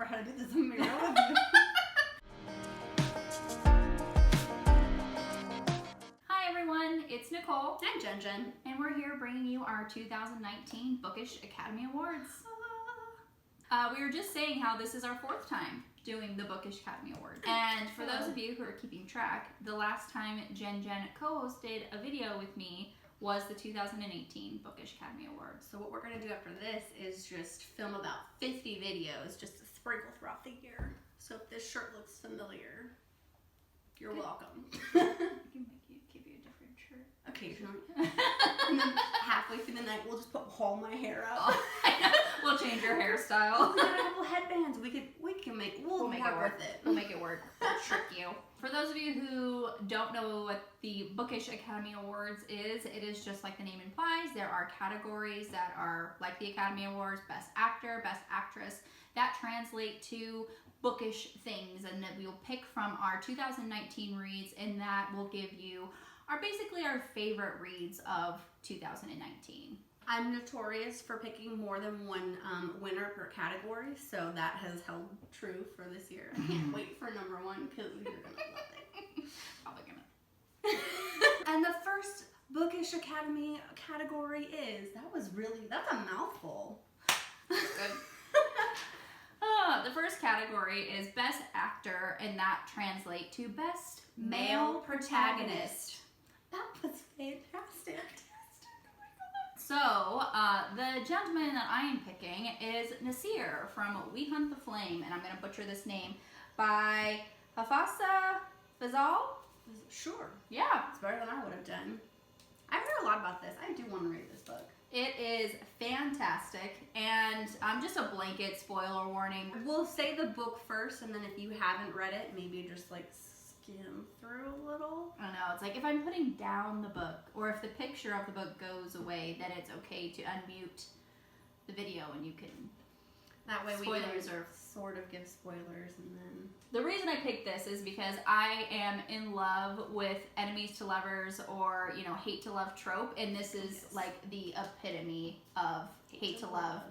how to do this in mirror with you. Hi everyone, it's Nicole. I'm Jen. And we're here bringing you our 2019 Bookish Academy Awards. We were just saying how this is our 4th time doing the Bookish Academy Awards. And for those of you who are keeping track, the last time Jen co-hosted a video with me was the 2018 Bookish Academy Awards. So what we're going to do after this is just film about 50 videos just to sprinkle throughout the year. So if this shirt looks familiar, you're welcome. I can give you a different shirt. Occasionally. And then halfway through the night, we'll just all my hair out. We'll change your hairstyle. We got a couple headbands. We'll make it worth it. We'll make it work. We'll trick you. For those of you who don't know what the Bookish Academy Awards is, it is just like the name implies. There are categories that are like the Academy Awards, Best Actor, Best Actress, that translate to bookish things, and that we'll pick from our 2019 reads, and that will give you basically our favorite reads of 2019. I'm notorious for picking more than one winner per category, so that has held true for this year. I can't wait for number 1 because you're gonna love it. Probably gonna. And the first Bookish Academy category is, that's a mouthful. Good. The first category is Best Actor, and that translates to Best Male Protagonist. That was fantastic. So, the gentleman that I am picking is Nasir from We Hunt the Flame, and I'm going to butcher this name, by Hafsa Fazal? Sure. Yeah. It's better than I would have done. I've heard a lot about this. I do want to read this book. It is fantastic, and just a blanket spoiler warning. We'll say the book first, and then if you haven't read it, maybe just like skim through a little. I don't know, it's like if I'm putting down the book, or if the picture of the book goes away, then it's okay to unmute the video and you can. That way spoilers we can sort of give spoilers, and then. The reason I picked this is because I am in love with enemies to lovers, or hate to love trope, and this is like the epitome of hate to love.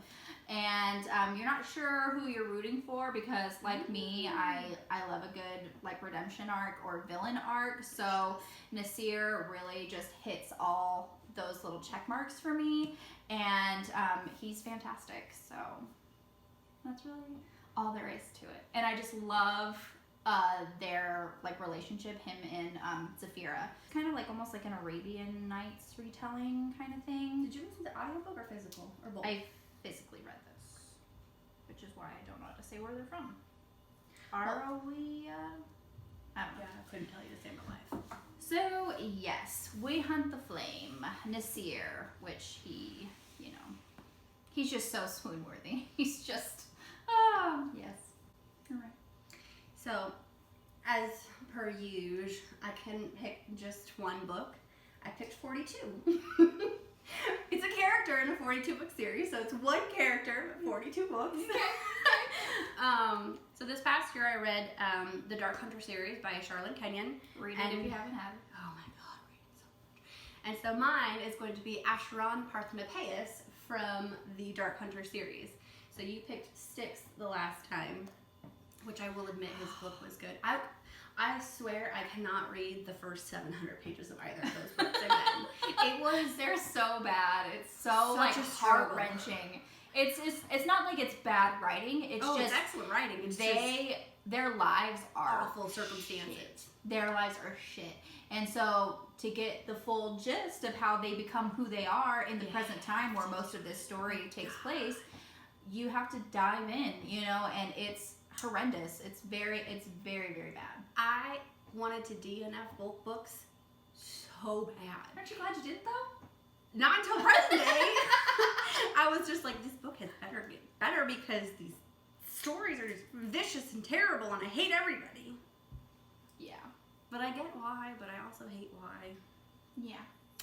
And you're not sure who you're rooting for because, like me, I love a good like redemption arc or villain arc. So Nasir really just hits all those little check marks for me, and he's fantastic. So that's really all there is to it. And I just love their like relationship, him and Zafira. It's kind of like almost like an Arabian Nights retelling kind of thing. Did you listen to audiobook or physical or both? I physically read this, which is why I don't know how to say where they're from. Arawiya? I don't know. Yeah, I couldn't tell you to save my life. So yes, We Hunt the Flame, Nasir, which he's just so swoon-worthy. He's just, yes. All right. So, as per usual, I couldn't pick just one book. I picked 42. It's a character in a 42-book series, so it's one character, 42 books. So this past year I read the Dark Hunter series by Charlotte Kenyon. Read it if you haven't had it. Oh my god, read it so much. And so mine is going to be Asheron Parthenopaeus from the Dark Hunter series. So you picked Styx the last time, which I will admit his book was good. I swear I cannot read the first 700 pages of either of those books again. They're so bad. It's so Such like a struggle. heart-wrenching. It's not like it's bad writing. It's just it's excellent writing. It's their lives are awful circumstances. Shit. Their lives are shit. And so to get the full gist of how they become who they are in the present time where most of this story takes place, you have to dive in, and it's horrendous. It's very, very bad. I wanted to DNF both books so bad. Aren't you glad you did though? Not until present day. I was just like, this book has better get better because these stories are just vicious and terrible, and I hate everybody. Yeah. But I get why, but I also hate why. Yeah.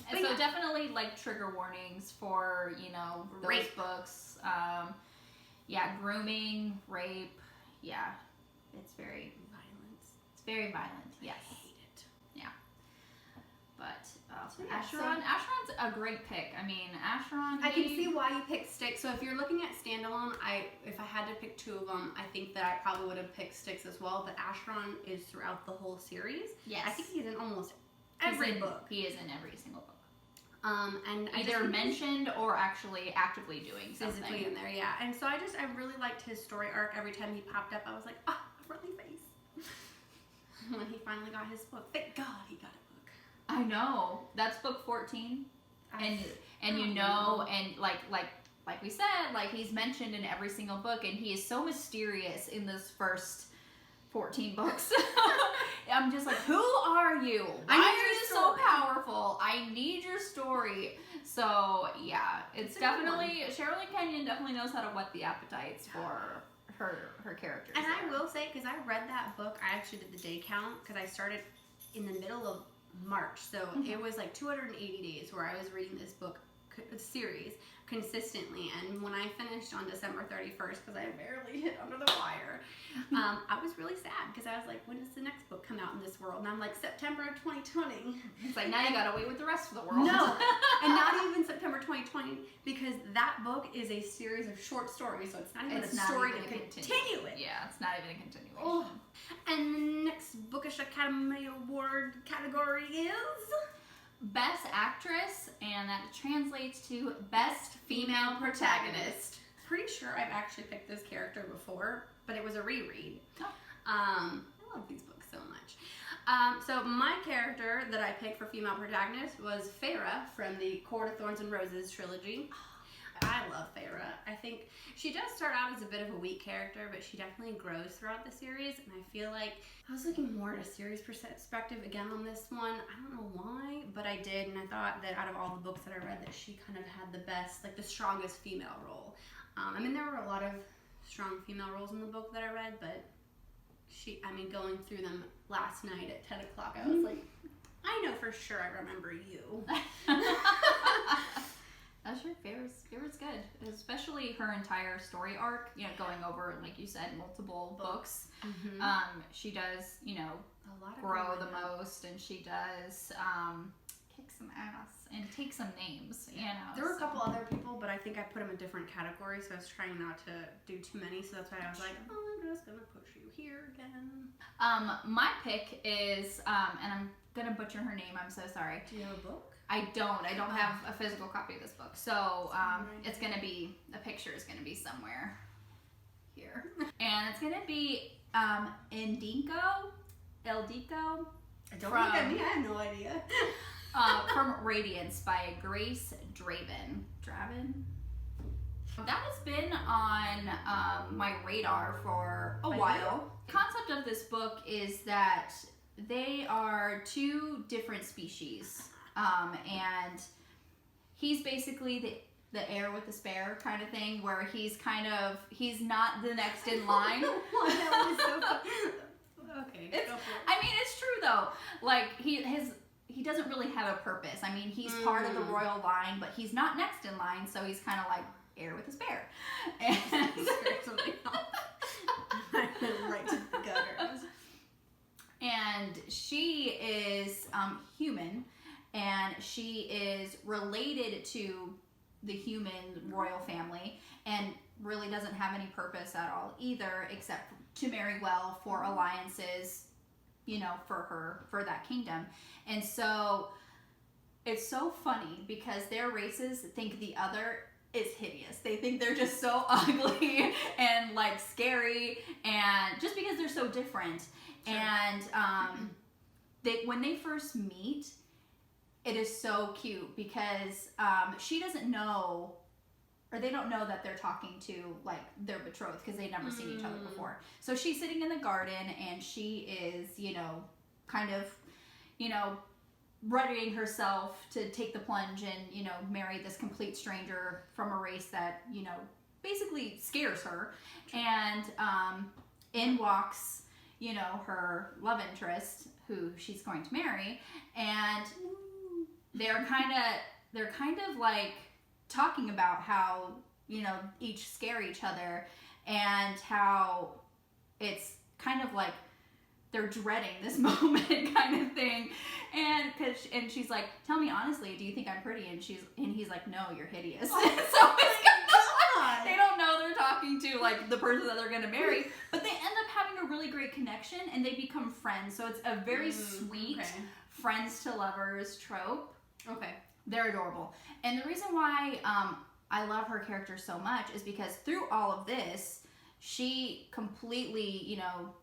And so definitely like trigger warnings for, those rape books. Grooming, rape. Yeah. It's very violence. It's very violent. Yes. I hate it. Yeah. But yeah, Acheron's a great pick. I mean, Acheron. I can see why you picked Styx. So if you're looking at standalone, if I had to pick 2 of them, I think that I probably would have picked Styx as well. But Acheron is throughout the whole series. Yes. I think he's in almost every book. He is in every single book. And either mentioned or actually actively doing something. Physically in there, yeah. And so I really liked his story arc. Every time he popped up, I was like, ah, a friendly face. When he finally got his book, thank God he got a book. I know. That's book 14. And you know, and like we said, like he's mentioned in every single book, and he is so mysterious in this first 14 books. I'm just like, who are you? Why are you so powerful? I need your story. So yeah, it's definitely Sherilyn Kenyon definitely knows how to whet the appetites for her characters. And I will say, because I read that book, I actually did the day count because I started in the middle of March, so it was like 280 days where I was reading this book series consistently, and when I finished on December 31st, because I barely hit under the wire, I was really sad because I was like, when does the next book come out in this world? And I'm like, September of 2020. It's like, now you gotta wait with the rest of the world. No, and not even September 2020, because that book is a series of short stories, so it's not even a story to continue it. Yeah, it's not even a continuation. Oh. And the next Bookish Academy Award category is Best Actress, and that translates to Best Female Protagonist. Pretty sure I've actually picked this character before, but it was a reread. Oh. I love these books so much. So my character that I picked for female protagonist was Feyre from the Court of Thorns and Roses trilogy. I love Feyre. I think she does start out as a bit of a weak character, but she definitely grows throughout the series, and I feel like I was looking more at a series perspective again on this one. I don't know why, but I did, and I thought that out of all the books that I read, that she kind of had the best, like the strongest female role. I mean, there were a lot of strong female roles in the book that I read, but going through them last night at 10 o'clock, I was like, I know for sure I remember you. That's sure Feyre's good, especially her entire story arc. You know, going over, like you said, multiple books. Mm-hmm. She does, you know, a lot of grow the most, and she does kick some ass and take some names. You know, there were a couple other people, but I think I put them in different categories, so I was trying not to do too many. So that's why I was like, oh, I'm just gonna push you here again. My pick is, and I'm gonna butcher her name. I'm so sorry. Do you have a book? I don't have a physical copy of this book, so it's gonna be, the picture is gonna be somewhere here, and it's gonna be Eldiko. Don't look at me, I have no idea. From Radiance by Grace Draven. That has been on my radar for a while. The concept of this book is that they are 2 different species. And he's basically the heir with the spare kind of thing, where he's not the next in line. That was so funny. Okay, go for it. I mean, it's true though. Like he doesn't really have a purpose. I mean, he's part of the royal line, but he's not next in line, so he's kind of like heir with a spare. And something else. Right to the gutters. And she is human. And she is related to the human royal family, and really doesn't have any purpose at all either, except to marry well for alliances, you know, for that kingdom. And so it's so funny because their races think the other is hideous. They think they're just so ugly and like scary, and just because they're so different. Sure. And when they first meet, it is so cute because she doesn't know, or they don't know that they're talking to like their betrothed, because they've never seen each other before. So she's sitting in the garden, and she is, you know, kind of, you know, readying herself to take the plunge and, you know, marry this complete stranger from a race that, you know, basically scares her. And in walks, you know, her love interest, who she's going to marry, and they're kind of like talking about how, you know, each scare each other, and how it's kind of like they're dreading this moment kind of thing. And she's like, tell me honestly, do you think I'm pretty? And he's like, no, you're hideous. Oh, so they don't know they're talking to like the person that they're gonna marry, but they end up having a really great connection and they become friends. So it's a very sweet friends to lovers trope. Okay. They're adorable. And the reason why I love her character so much is because through all of this, she completely, you know,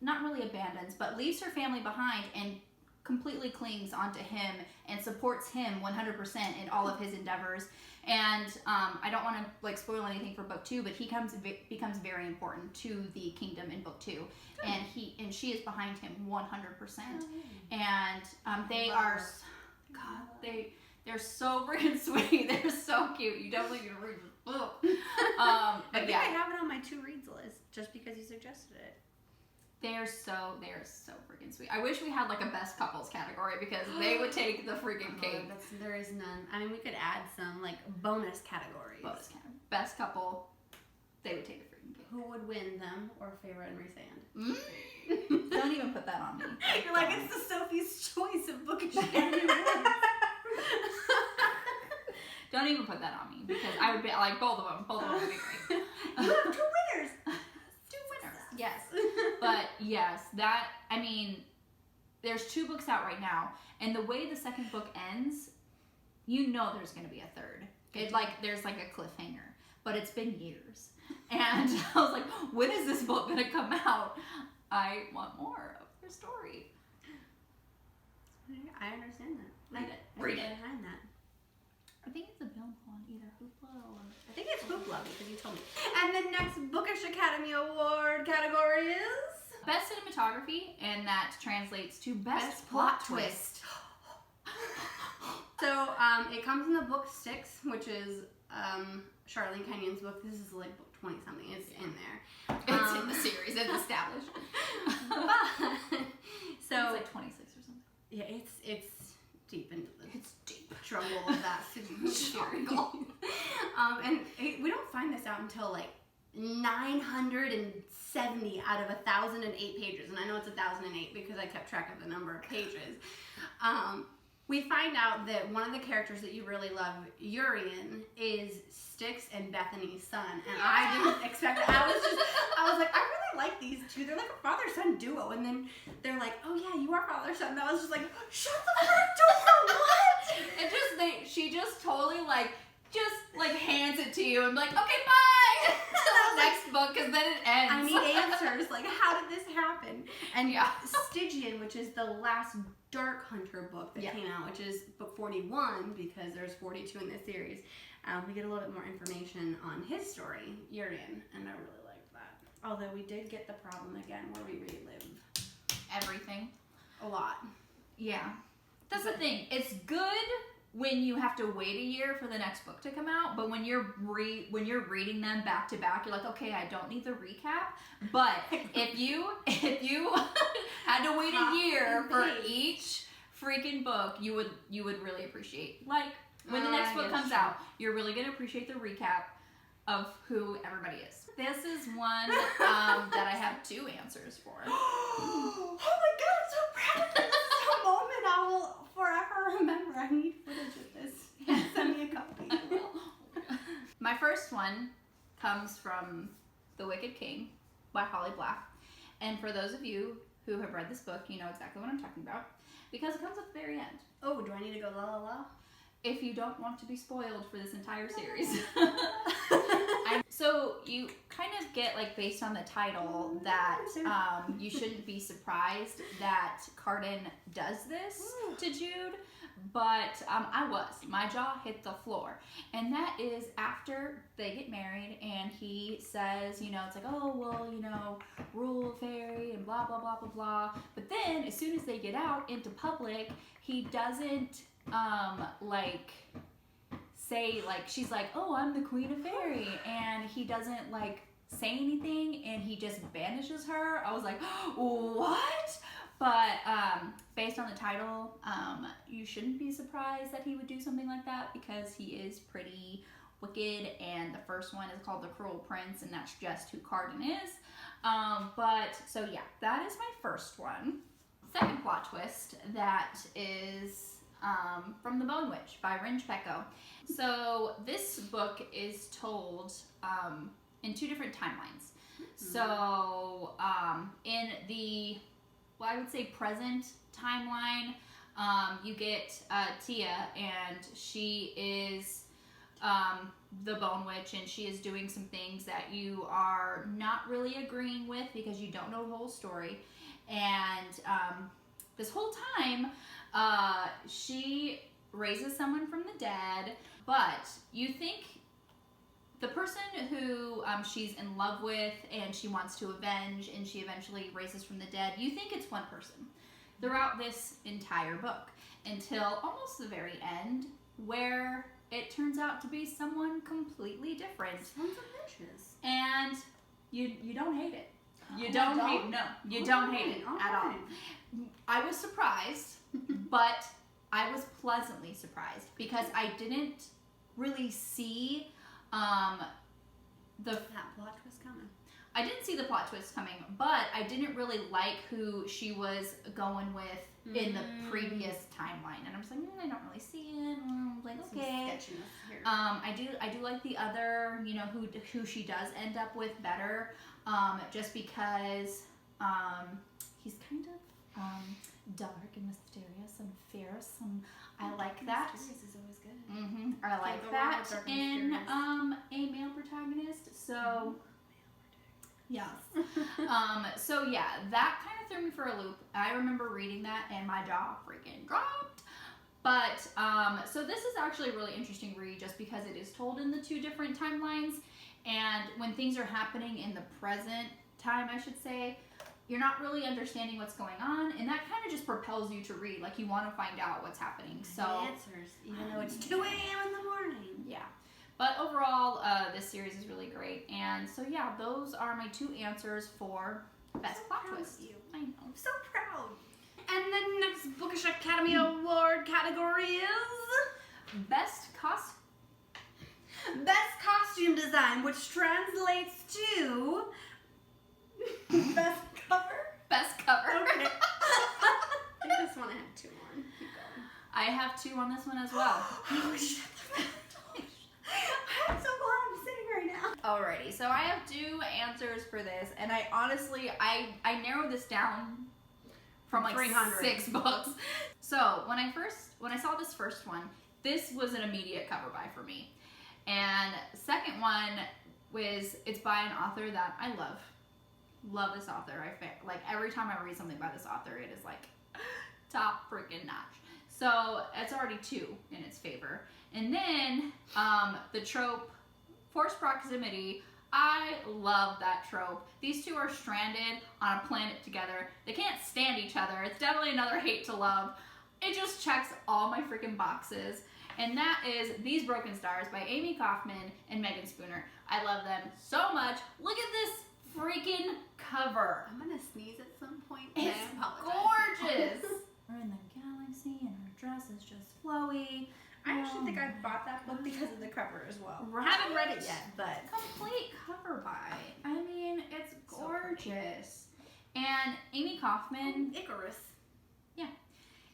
not really abandons, but leaves her family behind and completely clings onto him and supports him 100% in all of his endeavors. And I don't want to like spoil anything for book 2, but he becomes very important to the kingdom in book 2, and she is behind him 100%. And they are, God, they're so freaking sweet. They're so cute. You definitely need to read this book. I think I have it on my to reads list just because you suggested it. They are so freaking sweet. I wish we had like a best couples category because they would take the freaking cake. There is none. I mean, we could add some like bonus categories. Best couple, they would take the freaking cake. Who would win, them or Feyre and Rhysand? Don't even put that on me. You're like, it's the Sophie's Choice of Bookish Academy Awards. Don't even put that on me because I would be like both of them. Both of them would be great. You have 2 winners. Yes. But yes, I mean, there's 2 books out right now, and the way the second book ends, you know there's going to be a third. There's like a cliffhanger, but it's been years. And I was like, when is this book going to come out? I want more of their story. I understand that. Read it. Behind that. I think it's available on either Hoopla or... I think it's Hoopla because you told me. And the next Bookish Academy Award category is... Best Cinematography, and that translates to Best Plot Twist. So, it comes in the book Sticks, which is Charlene Kenyon's book. This is like book 20-something. It's in there. It's in the series. It's established. So... It's like 26 or something. Yeah, it's deep into the... It's deep. Struggle of that struggle. And we don't find this out until like 970 out of 1,008 pages, and I know it's 1,008 because I kept track of the number of pages. We find out that one of the characters that you really love, Urian, is Styx and Bethany's son, and I didn't expect it. I was like, I really like these 2. They're like a father-son duo, and then they're like, oh yeah, you are father-son. And I was just like, shut the front door, what? And she just totally hands it to you and like, okay, bye. To the next book, because then it ends. I need answers. Like, how did this happen? And Stygian, which is the last Dark Hunter book that came out, which is book 41, because there's 42 in this series. We get a little bit more information on his story, Urian, and I really liked that. Although we did get the problem again where we relive everything a lot. Yeah, that's the thing. It's good when you have to wait a year for the next book to come out, but when you're reading them back to back, you're like, okay, I don't need the recap. But if you had to wait a year for each freaking book, you would really appreciate. Like when the next book comes out, you're really gonna appreciate the recap of who everybody is. This is one that I have 2 answers for. Oh my god, I'm so proud of you. This is a moment I will forever remember. I need footage of this. Send me a copy. My first one comes from The Wicked King by Holly Black. And for those of you who have read this book, you know exactly what I'm talking about, because it comes at the very end. Oh, do I need to go la la la? If you don't want to be spoiled for this entire series. So you kind of get, like, based on the title, that you shouldn't be surprised that Cardan does this to Jude, but I was. My jaw hit the floor. And that is after they get married, and he says, you know, it's like, oh, well, you know, rule fairy and blah, blah, blah, blah, blah. But then, as soon as they get out into public, he doesn't, say, like, she's like, oh, I'm the queen of fairy, and he doesn't, like, say anything, and he just banishes her. I was like, what? But based on the title, you shouldn't be surprised that he would do something like that, because he is pretty wicked, and the first one is called The Cruel Prince, and that's just who Cardan is. But so yeah, that is my first one. Second plot twist that is from The Bone Witch by Ringe Pecco. So this book is told in two different timelines. So in the, well, I would say present timeline, you get Tia, and she is the Bone Witch, and she is doing some things that you are not really agreeing with because you don't know the whole story. And this whole time, she raises someone from the dead, but you think the person who she's in love with and she wants to avenge and she eventually raises from the dead, you think it's one person throughout this entire book until almost the very end, where it turns out to be someone completely different. Sons of bitches. And you don't hate it. You don't hate it. No, you don't hate it at all. I was surprised, but I was pleasantly surprised because I didn't really see that plot twist coming. I didn't see the plot twist coming, but I didn't really like who she was going with in the previous timeline, and I'm just like, I don't really see it. Like, okay. I do like the other, you know, who she does end up with better, just because he's kind of dark and mysterious and fierce, and I like that. Mysterious is always good. I like that in a male protagonist. So. Yes. So yeah, that kind of threw me for a loop. I remember reading that and my jaw freaking dropped. But so this is actually a really interesting read just because it is told in the two different timelines, and when things are happening in the present time, I should say, you're not really understanding what's going on, and that kind of just propels you to read. Like, you want to find out what's happening. So answers, even though it's 2 a.m. in the morning. Yeah. But overall, this series is really great. And so, yeah, those are my two answers for Best Plot Twist. I know. I'm so proud. And the next Bookish Academy Award category is Best Costume Design, which translates to Best Cover? Best Cover. Okay. I think this one I have 2 on. Keep going. I have 2 on this one as well. Oh, shit. I'm so glad I'm sitting right now. Alrighty, so I have 2 answers for this, and I honestly, I narrowed this down from like 300. 6 books. So when I saw this first one, this was an immediate cover buy for me. And second one it's by an author that I love. Love this author. Like, every time I read something by this author, it is like top freaking notch. So it's already 2 in its favor. And then the trope, forced proximity. I love that trope. These 2 are stranded on a planet together. They can't stand each other. It's definitely another hate to love. It just checks all my freaking boxes. And that is These Broken Stars by Amy Kaufman and Megan Spooner. I love them so much. Look at this freaking cover. I'm gonna sneeze at some point. It's gorgeous. We're in the galaxy and her dress is just flowy. I actually think I bought that book because of the cover as well. Right? I haven't read it yet, but complete cover buy. I mean, it's gorgeous. And Amy Kaufman. Icarus. Yeah.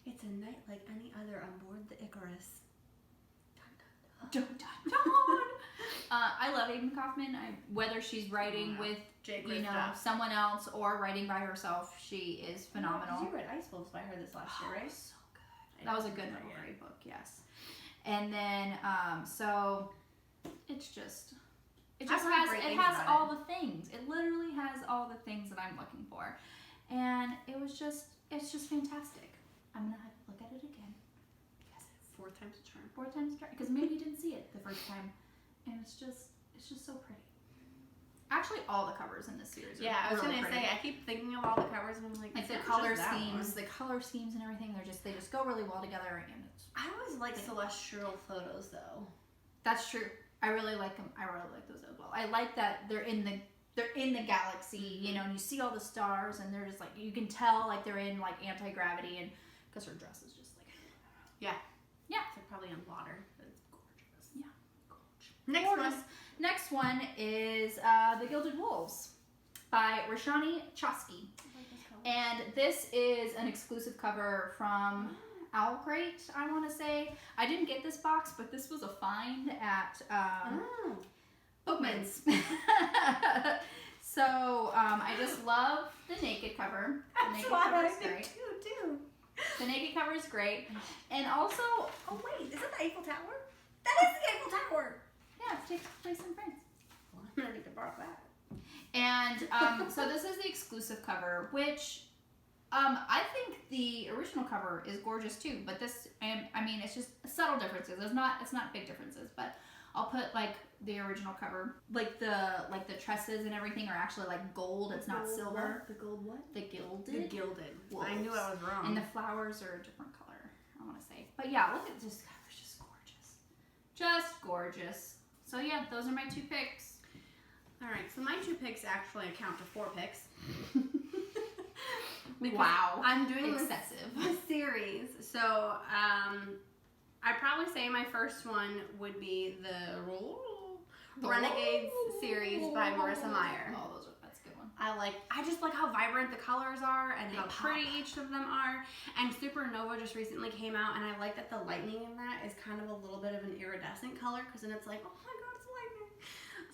It's a night like any other on board the Icarus. Dun, dun, dun. I love Amy Kaufman. Whether she's writing with someone else or writing by herself, she is phenomenal. You read Ice Wolves by her this last year, right? So good. That was a good literary book, yes. And then so it has all the things. It literally has all the things that I'm looking for, and it's just fantastic. I'm gonna have to look at it again. 4 times a charm. 4 times a charm, because maybe you didn't see it the first time, and it's just so pretty. Actually, all the covers in this series are I was really gonna pretty. say, I keep thinking of all the covers and I'm like the color schemes and everything, they just go really well together, and it's. I always like celestial photos though. That's true. I really like them. I really like those as well. I like that they're in the galaxy, you know, and you see all the stars, and they're just like, you can tell like they're in like anti-gravity, and because her dress is just like. Yeah. So probably on water, but it's gorgeous. Yeah. Gorgeous. Next one is The Gilded Wolves by by Rashani Chosky. And this is an exclusive cover from Owlcrate, I want to say. I didn't get this box, but this was a find at Bookman's. So I just love the naked cover. The naked cover is great. too. The naked cover is great. And also, oh wait, is that the Eiffel Tower? That is the Eiffel Tower. Yeah, it takes place in France. Well, I'm gonna need to borrow that. And so this is the exclusive cover, which I think the original cover is gorgeous too. But this, I mean, it's just subtle differences. It's not big differences. But I'll put like the original cover, like the tresses and everything are actually like gold. It's not silver. The gold what? The gilded. The gilded. Wolves. I knew I was wrong. And the flowers are a different color, I want to say. But yeah, look at this cover. It's just gorgeous. Just gorgeous. So yeah, those are my 2 picks. All right, so my 2 picks actually account to 4 picks. Wow. I'm doing excessive. The series. So I'd probably say my first one would be the Renegades series by Marissa Meyer. Oh, that's a good one. I just like how vibrant the colors are and how pretty each of them are. And Supernova just recently came out, and I like that the lightning in that is kind of a little bit of an iridescent color, because then it's like, oh my god, it's lightning.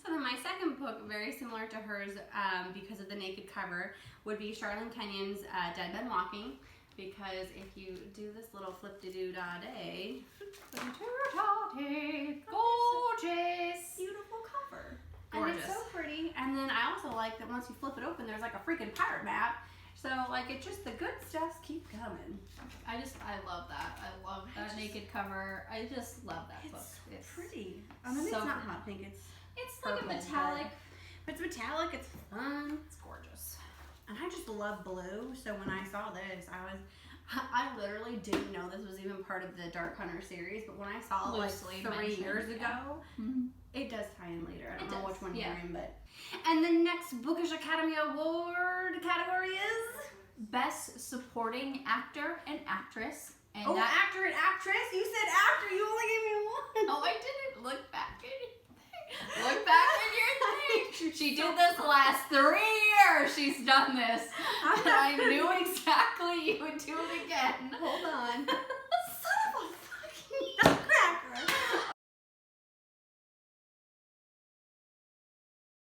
So then my second book, very similar to hers because of the naked cover, would be Charlene Kenyon's Dead Men Walking. Because if you do this little flip-de-doo-da-day, gorgeous, beautiful cover. Gorgeous. And it's so pretty. And then I also like that once you flip it open, there's like a freaking pirate map. So like it's just the good stuff keep coming. I love that. I love that naked cover. I just love that book. It's pretty. I mean, so it's not pretty. hot pink. It's like purple, a metallic. But it's metallic. It's fun. It's gorgeous. And I just love blue. So when I saw this, I literally didn't know this was even part of the Dark Hunter series. But when I saw it like 3 years ago, it does tie in later. I don't know which one you're in, but. And the next Bookish Academy Award category is Best Supporting Actor and Actress. And actor and actress? You said actor. You only gave me one. Oh, I didn't. Look back at it. Look back at your thing. She did this the last 3 years. She's done this. And I knew exactly you would do it again. Hold on. Son of a fucking nutcracker.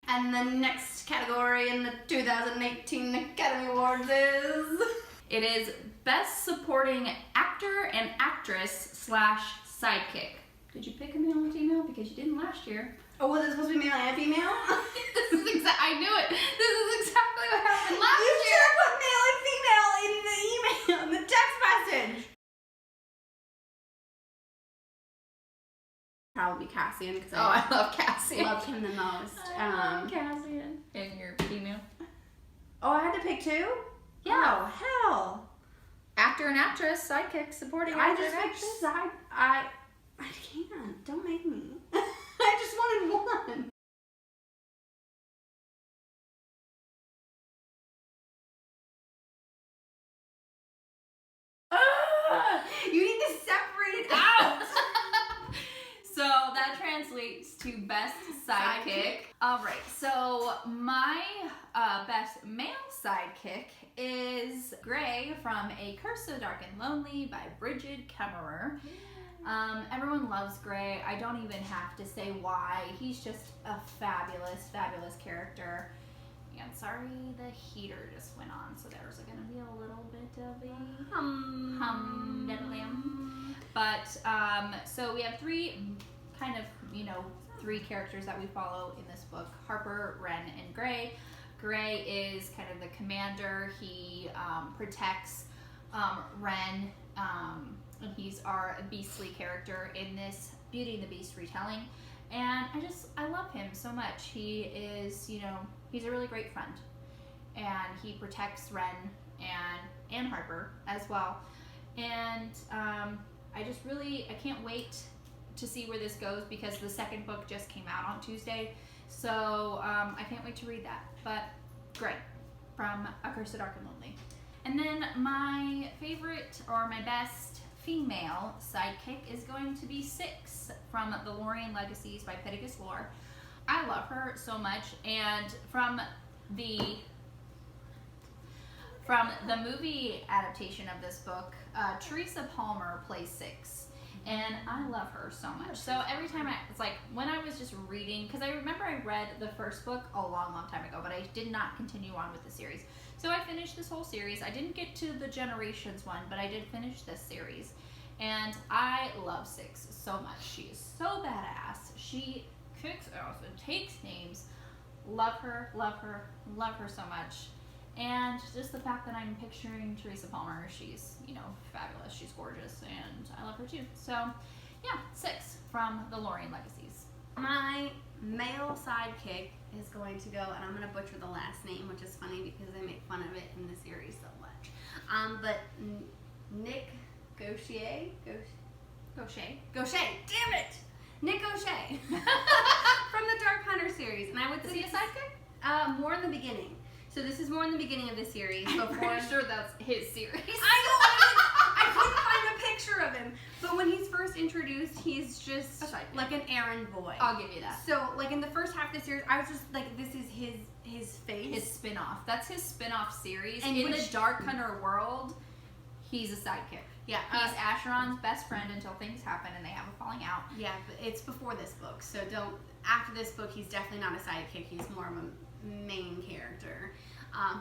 And the next category in the 2018 Academy Awards is... It is Best Supporting Actor and Actress / Sidekick. Did you pick a male and female? Because you didn't last year. Oh, was it supposed to be male and female? I knew it. This is exactly what happened last year. You should have put male and female in the email, in the text message. Probably Cassian, because I love Cassian. Loved him the most. I love Cassian. And your female? Oh, I had to pick 2? Yeah. Oh, hell. Actor and actress, sidekick, supporting actor. I just picked side. I can't. Don't make me. I just wanted one. You need to separate it out. So that translates to best sidekick. All right, so my best male sidekick is Gray from A Curse So Dark and Lonely by Bridget Kemmerer. Everyone loves Gray. I don't even have to say why. He's just a fabulous, fabulous character. And sorry, the heater just went on, so there's going to be a little bit of a hum. But, so we have 3 kind of, three characters that we follow in this book: Harper, Ren, and Gray. Gray is kind of the commander. He protects Ren, and he's our beastly character in this Beauty and the Beast retelling. And I love him so much. He is, he's a really great friend. And he protects Ren and Harper as well. And I can't wait to see where this goes, because the second book just came out on Tuesday. So I can't wait to read that. But great, from A Curse So Dark and Lonely. And then my favorite, or my best female sidekick, is going to be Six from The Lorien Legacies by Pittacus Lore. I love her so much, and from from the movie adaptation of this book, Teresa Palmer plays Six, and I love her so much. So every time it's like when I was just reading, because I remember I read the first book a long time ago, but I did not continue on with the series. So I finished this whole series. I didn't get to the Generations one, but I did finish this series. And I love Six so much. She is so badass. She kicks ass and takes names. Love her so much. And just the fact that I'm picturing Teresa Palmer, she's, fabulous. She's gorgeous, and I love her too. So, yeah, Six from the Lorien Legacies. My male sidekick is going to go, and I'm going to butcher the last name, which is funny because they make fun of it in the series so much. But Nick Gaucher, damn it! Nick Gaucher from the Dark Hunter series. And I would Is say he a sidekick? more in the beginning. So this is more in the beginning of the series. I'm pretty sure that's his series. I couldn't find a picture of him. But when he's first introduced, he's just like an errand boy. I'll give you that. So like in the first half of the series, I was just like, this is his face. His spin-off. That's his spin-off series. And in the Dark Hunter world, he's a sidekick. Yeah. He's Asheron's best friend until things happen and they have a falling out. Yeah, but it's before this book. So after this book, he's definitely not a sidekick. He's more of a main character.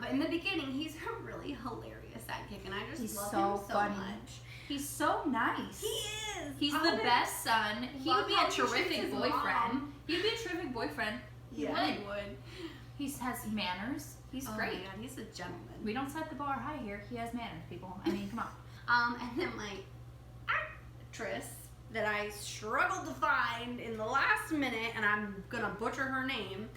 But in the beginning, he's a really hilarious sidekick, and I just love him so much. He's so nice. He is. He's the best son. He would be a terrific boyfriend. Mom. He'd be a terrific boyfriend. Yeah, he would. He has manners. He's great. Oh my God, he's a gentleman. We don't set the bar high here. He has manners, people. I mean, come on. And then my actress that I struggled to find in the last minute, and I'm gonna butcher her name.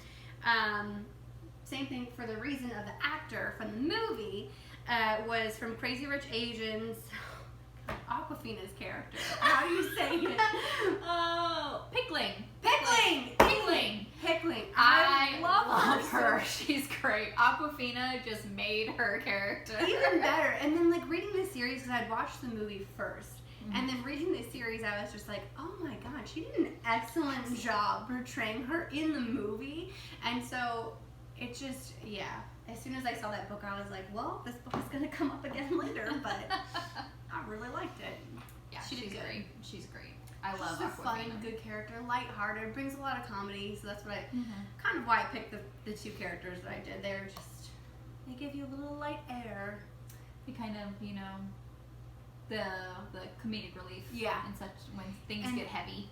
Same thing for the reason of the actor from the movie, was from Crazy Rich Asians. Aquafina's character. How do you say it? Oh, Pickling. I love her. She's great. Aquafina just made her character even better. And then like reading this series, because I'd watched the movie first, and then reading this series, I was just like, oh my God, she did an excellent job portraying her in the movie. And so it just, as soon as I saw that book, I was like, well, this book is going to come up again later, but I really liked it. Yeah, she's great. She's great. I love She's a Aquafina. fun, good character, lighthearted, brings a lot of comedy, so that's what kind of why I picked the two characters that I did. They give you a little light air. They kind of, the comedic relief. Yeah. And such when things get heavy.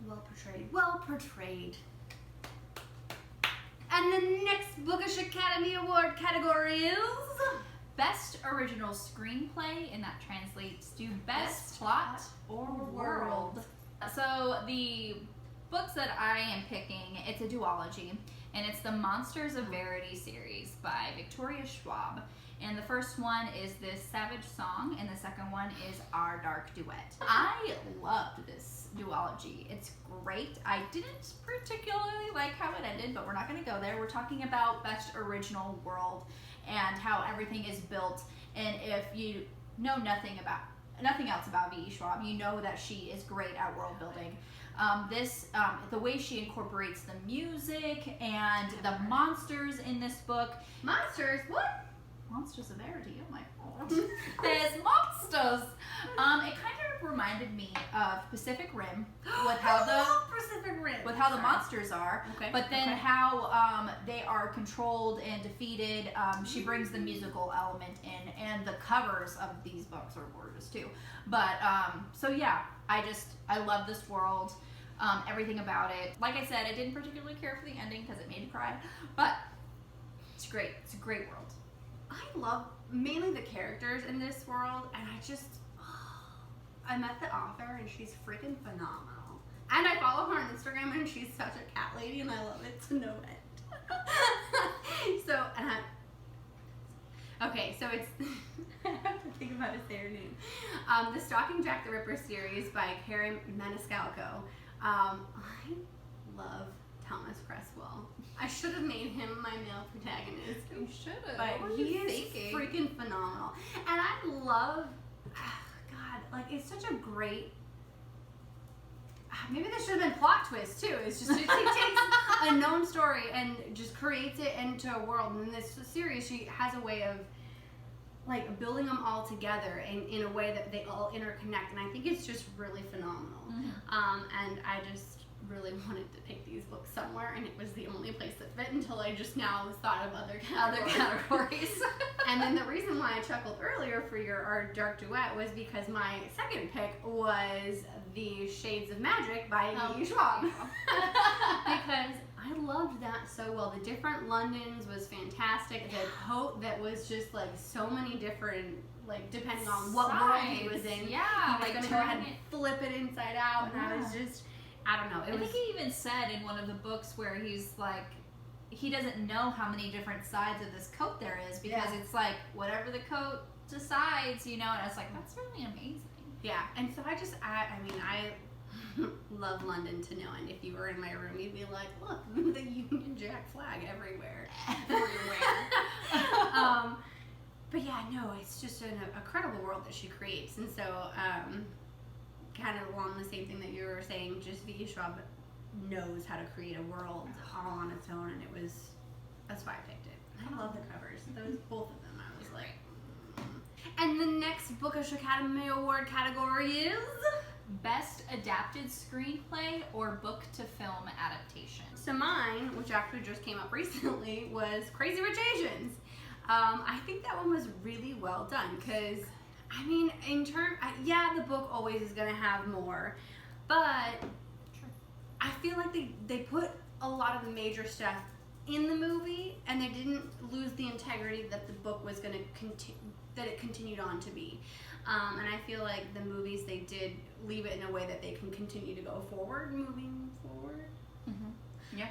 Well portrayed. And the next Bookish Academy Award category is Best Original Screenplay, and that translates to Best Plot or World. So the books that I am picking, it's a duology, and it's the Monsters of Verity series by Victoria Schwab. And the first one is this Savage Song, and the second one is Our Dark Duet. I loved this duology. It's great. I didn't particularly like how it ended, but we're not going to go there. We're talking about Best Original World and how everything is built. And if you know nothing else about V.E. Schwab, you know that she is great at world building. The way she incorporates the music and the monsters in this book. Monsters? What? Monsters of Verity. Oh my God. There's monsters. It kind of reminded me of Pacific Rim with how the monsters are, but then how they are controlled and defeated. She brings the musical element in, and the covers of these books are gorgeous too. But so yeah, I love this world. Everything about it. Like I said, I didn't particularly care for the ending because it made me cry, but it's great. It's a great world. I love mainly the characters in this world, and I met the author, and she's freaking phenomenal. And I follow her on Instagram, and she's such a cat lady, and I love it to no end. So it's I have to think about to say her name. The Stalking Jack the Ripper series by Karen Maniscalco. I love Thomas Cresswell. I should have made him my male protagonist. You should have. But he is freaking phenomenal. And I love, God, like it's such a great maybe this should have been plot twist too. It's just, she takes a known story and just creates it into a world. And in this series, she has a way of like building them all together in a way that they all interconnect. And I think it's just really phenomenal. And I just really wanted to pick these books somewhere, and it was the only place that fit until I just now thought of other categories. And then the reason why I chuckled earlier for our dark duet was because my second pick was The Shades of Magic by E. Schwab. Because I loved that so well. The different Londons was fantastic. The coat that was just like so many different, like depending on what world he was in. Yeah, he was gonna go ahead and flip it inside out, and I was just, I don't know. I think he even said in one of the books where he's like, he doesn't know how many different sides of this coat there is because it's like whatever the coat decides, you know. And I was like, that's really amazing. Yeah, and so I mean, I love London to no end. If you were in my room, you'd be like, look, the Union Jack flag everywhere. But yeah, no, it's just an incredible world that she creates. And so, kind of along the same thing that you were saying, just V. Schwab knows how to create a world all on its own, and that's why I picked it. I love the covers. Both of them, I was like. And the next Bookish Academy Award category is Best Adapted Screenplay or Book to Film Adaptation. So mine, which actually just came up recently, was Crazy Rich Asians. I think that one was really well done because, I mean, the book always is going to have more, but I feel like they put a lot of the major stuff in the movie, and they didn't lose the integrity that the book was going to that it continued on to be. And I feel like the movies, they did leave it in a way that they can continue to go forward, moving forward. Yeah.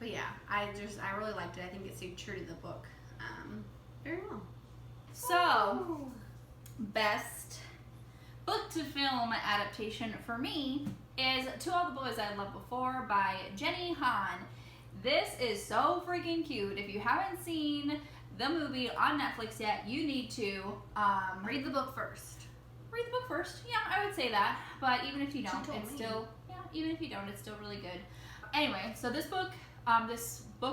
But yeah, I really liked it. I think it stayed true to the book very well. So, best book to film adaptation for me is To All the Boys I Loved Before by Jenny Han. This is so freaking cute. If you haven't seen the movie on Netflix yet, you need to read the book first. Read the book first. Yeah, I would say that. But even if you don't, even if you don't, it's still really good. Anyway, so this book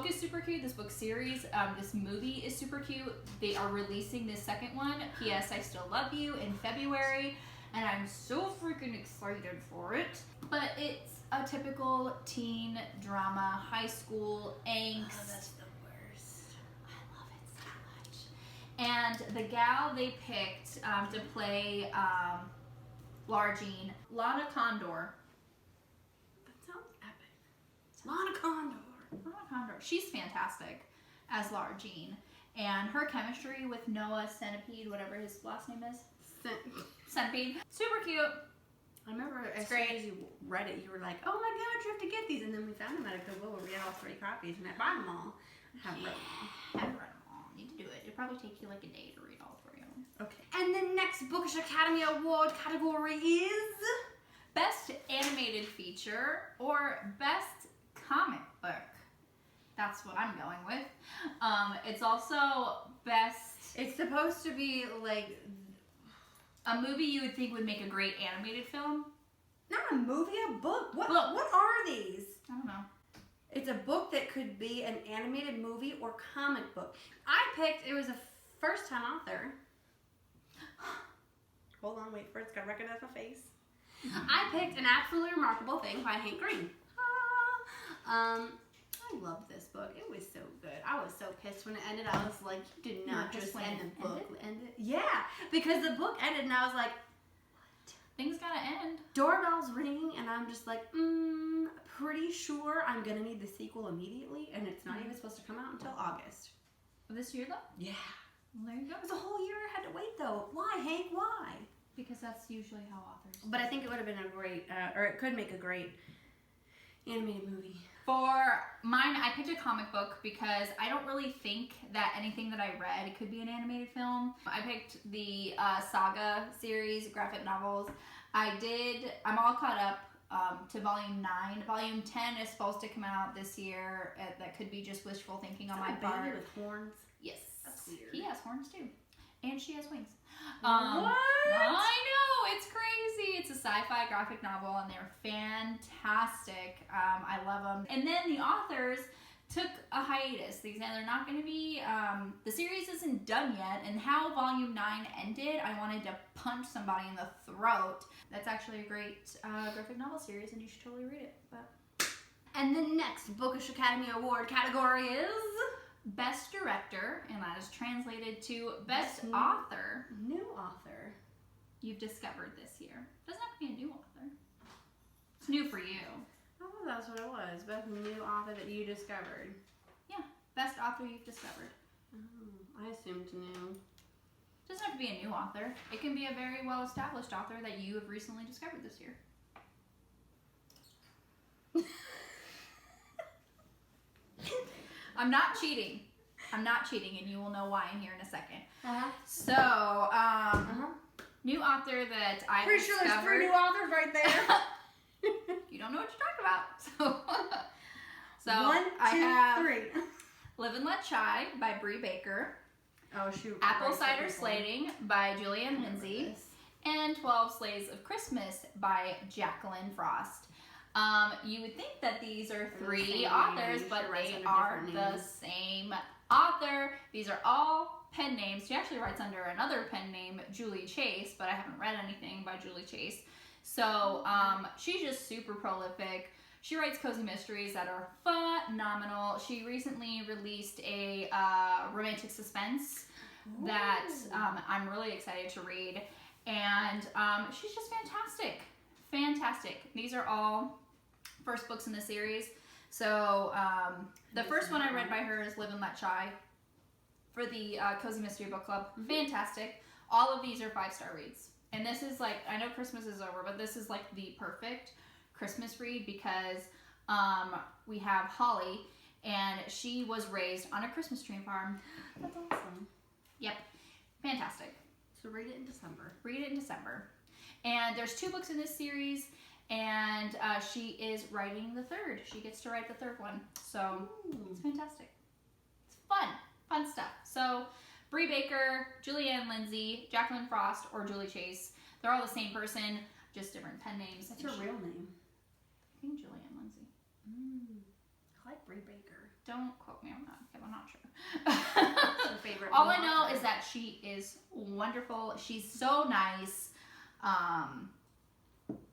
is super cute. This book series, this movie is super cute. They are releasing this second one, P.S. I Still Love You, in February, and I'm so freaking excited for it. But it's a typical teen drama, high school angst. Oh, that's the worst. I love it so much. And the gal they picked to play Lara Jean, Lana Condor. That sounds epic. Lana Condor. She's fantastic as Lara Jean, and her chemistry with Noah Centipede, whatever his last name is, Centipede, super cute. I remember as soon as you read it, you were like, "Oh my God, you have to get these!" And then we found them at a Goodwill where we had all 3 copies, and I bought them all. I haven't read them all. Haven't read them all. Need to do it. It'd probably take you like a day to read all 3 of them. Okay. And the next Bookish Academy Award category is Best Animated Feature or Best Comic Book. That's what I'm going with. It's also best. It's supposed to be like a movie you would think would make a great animated film. Not a movie, a book. What are these? I don't know. It's a book that could be an animated movie or comic book. I picked, it was a first-time author. Hold on, wait for it. It's got to recognize my face. I picked An Absolutely Remarkable Thing by Hank Green. I loved this book. It was so good. I was so pissed when it ended. I was like, you did not just end the book. Yeah, because the book ended and I was like, what? Things gotta end. Doorbell's ringing and I'm just like, pretty sure I'm gonna need the sequel immediately, and it's not even supposed to come out until August. This year though? Yeah. Well, there you go. It was a whole year I had to wait though. Why, Hank? Why? Because that's usually how authors do. But I think it would have been a great, or it could make a great animated movie. For mine, I picked a comic book because I don't really think that anything that I read could be an animated film. I picked the Saga series, graphic novels. I'm all caught up to volume 9. Volume 10 is supposed to come out this year. That could be just wishful thinking on my part. With horns? Yes. That's weird. He has horns too. And she has wings. What? I know, it's crazy. It's a sci-fi graphic novel, and they're fantastic. I love them. And then the authors took a hiatus. They're not going to be, the series isn't done yet, and how Volume 9 ended, I wanted to punch somebody in the throat. That's actually a great graphic novel series, and you should totally read it. And the next Bookish Academy Award category is... Best Director, and that is translated to Best Author. New author. You've discovered this year. Doesn't have to be a new author. It's new for you. Oh, that's what it was. Best new author that you discovered. Yeah, best author you've discovered. Oh, I assumed new. Doesn't have to be a new author. It can be a very well-established author that you have recently discovered this year. I'm not cheating. I'm not cheating, and you will know why in here in a second. So, new author that I Pretty sure there's 3 new authors right there. You don't know what you're talking about. So 1, 2, I have 3. Live and Let Chai by Bree Baker. Oh shoot. Apple Cider Slating by Julianne Lindsay. And 12 Slays of Christmas by Jacqueline Frost. You would think that these are 3 authors, but they are the same author. These are all pen names. She actually writes under another pen name, Julie Chase, but I haven't read anything by Julie Chase. So she's just super prolific. She writes cozy mysteries that are phenomenal. She recently released a romantic suspense that I'm really excited to read. And she's just fantastic. Fantastic. These are all first books in the series. So the first one I read by her is Live and Let Chai for the Cozy Mystery Book Club. Fantastic. All of these are 5-star reads. And this is like, I know Christmas is over, but this is like the perfect Christmas read because we have Holly, and she was raised on a Christmas tree farm. That's awesome. Yep. Fantastic. So read it in December. Read it in December. And there's 2 books in this series, and she is writing the 3rd. She gets to write the 3rd one. So it's fantastic. It's fun stuff. So Bree Baker, Julianne Lindsay, Jacqueline Frost, or Julie Chase. They're all the same person, just different pen names. What's her real name? I think Julianne Lindsay. I like Bree Baker. Don't quote me on that because I'm not sure. What's her favorite All I know is that she is wonderful. She's so nice. Thank